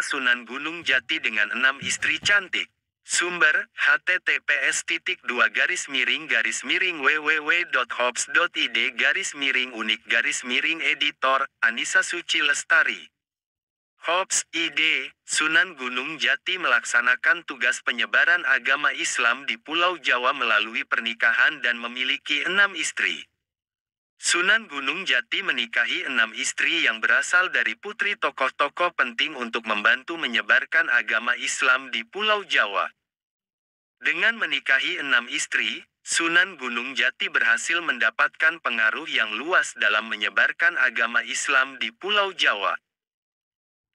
Sunan Gunung Jati dengan 6 istri cantik. Sumber, https://www.hops.id/unik-editor, Anissa Suci Lestari. Hops, ID, Sunan Gunung Jati melaksanakan tugas penyebaran agama Islam di Pulau Jawa melalui pernikahan dan memiliki 6 istri. Sunan Gunung Jati menikahi 6 istri yang berasal dari putri tokoh-tokoh penting untuk membantu menyebarkan agama Islam di Pulau Jawa. Dengan menikahi 6 istri, Sunan Gunung Jati berhasil mendapatkan pengaruh yang luas dalam menyebarkan agama Islam di Pulau Jawa.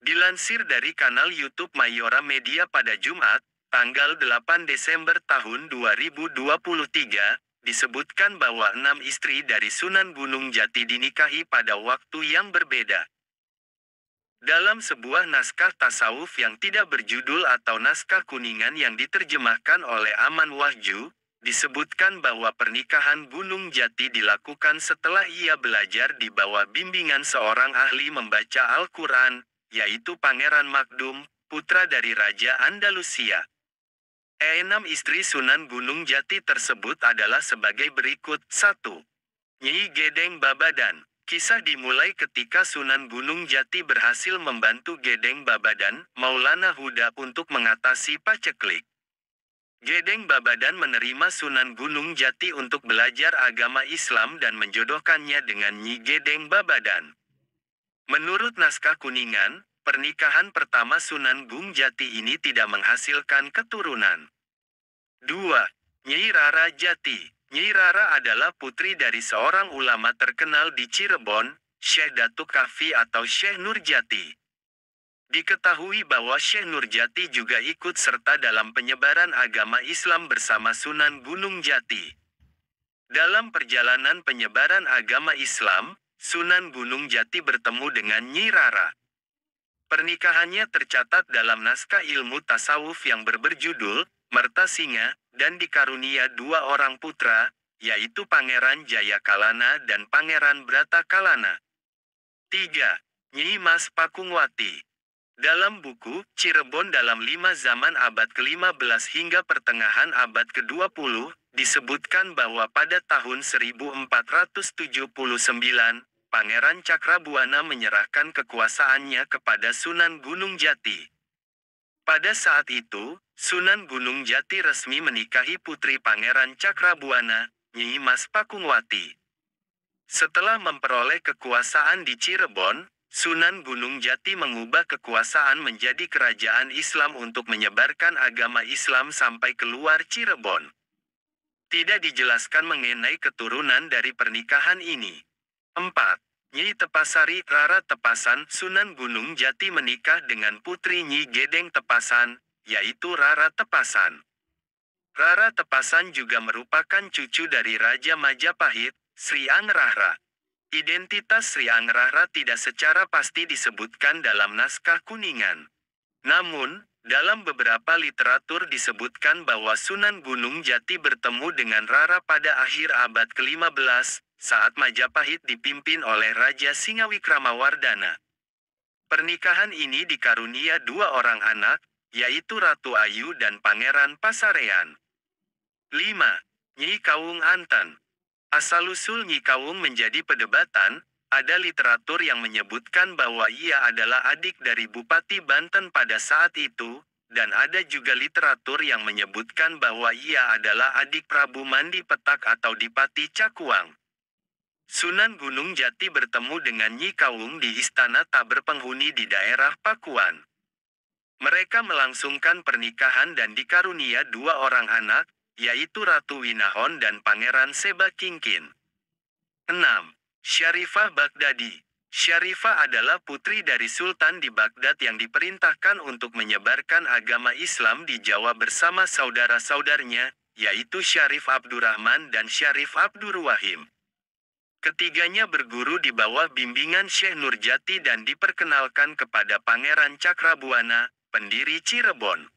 Dilansir dari kanal YouTube Mayora Media pada Jumat, tanggal 8 Desember tahun 2023, disebutkan bahwa 6 istri dari Sunan Gunung Jati dinikahi pada waktu yang berbeda. Dalam sebuah naskah tasawuf yang tidak berjudul atau naskah kuningan yang diterjemahkan oleh Aman Wahju, disebutkan bahwa pernikahan Gunung Jati dilakukan setelah ia belajar di bawah bimbingan seorang ahli membaca Al-Quran, yaitu Pangeran Makdum, putra dari Raja Andalusia. 6 istri Sunan Gunung Jati tersebut adalah sebagai berikut. 1. Nyi Gedeng Babadan. Kisah dimulai ketika Sunan Gunung Jati berhasil membantu Gedeng Babadan, Maulana Huda untuk mengatasi paceklik. Gedeng Babadan menerima Sunan Gunung Jati untuk belajar agama Islam dan menjodohkannya dengan Nyi Gedeng Babadan. Menurut naskah kuningan, pernikahan pertama Sunan Gunung Jati ini tidak menghasilkan keturunan. 2. Nyi Rara Jati. Nyi Rara adalah putri dari seorang ulama terkenal di Cirebon, Syekh Datuk Kahfi atau Syekh Nurjati. Diketahui bahwa Syekh Nurjati juga ikut serta dalam penyebaran agama Islam bersama Sunan Gunung Jati. Dalam perjalanan penyebaran agama Islam, Sunan Gunung Jati bertemu dengan Nyi Rara. Pernikahannya tercatat dalam naskah ilmu tasawuf yang berjudul Mertasinga, dan dikarunia 2 orang putra, yaitu Pangeran Jayakalana dan Pangeran Bratakalana. 3. Nyi Mas Pakungwati. Dalam buku Cirebon dalam 5 zaman abad ke-15 hingga pertengahan abad ke-20, disebutkan bahwa pada tahun 1479, Pangeran Cakrabuana menyerahkan kekuasaannya kepada Sunan Gunung Jati. Pada saat itu, Sunan Gunung Jati resmi menikahi putri Pangeran Cakrabuana, Nyi Mas Pakungwati. Setelah memperoleh kekuasaan di Cirebon, Sunan Gunung Jati mengubah kekuasaan menjadi kerajaan Islam untuk menyebarkan agama Islam sampai keluar Cirebon. Tidak dijelaskan mengenai keturunan dari pernikahan ini. 4. Nyi Tepasari Rara Tepasan. Sunan Gunung Jati menikah dengan putri Nyi Gedeng Tepasan, yaitu Rara Tepasan. Rara Tepasan juga merupakan cucu dari Raja Majapahit, Sri Angrahra. Identitas Sri Angrahra tidak secara pasti disebutkan dalam naskah kuningan. Namun, dalam beberapa literatur disebutkan bahwa Sunan Gunung Jati bertemu dengan Rara pada akhir abad ke-15, saat Majapahit dipimpin oleh Raja Singawikramawardhana. Pernikahan ini dikarunia 2 orang anak, yaitu Ratu Ayu dan Pangeran Pasarean. 5. Nyi Kawung Antan. Asal-usul Nyi Kawung menjadi perdebatan. Ada literatur yang menyebutkan bahwa ia adalah adik dari Bupati Banten pada saat itu, dan ada juga literatur yang menyebutkan bahwa ia adalah adik Prabu Mandi Petak atau Dipati Cakuang. Sunan Gunung Jati bertemu dengan Nyi Kawung di Istana Taber Penghuni di daerah Pakuan. Mereka melangsungkan pernikahan dan dikarunia 2 orang anak, yaitu Ratu Winahon dan Pangeran Seba Kingkin. 6. Syarifah Baghdadi. Syarifah adalah putri dari Sultan di Baghdad yang diperintahkan untuk menyebarkan agama Islam di Jawa bersama saudara-saudarnya, yaitu Syarif Abdurrahman dan Syarif Abdurwahim. Ketiganya berguru di bawah bimbingan Syekh Nurjati dan diperkenalkan kepada Pangeran Cakrabuana, pendiri Cirebon.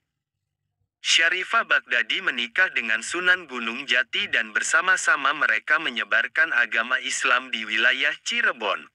Syarifah Baghdadi menikah dengan Sunan Gunung Jati dan bersama-sama mereka menyebarkan agama Islam di wilayah Cirebon.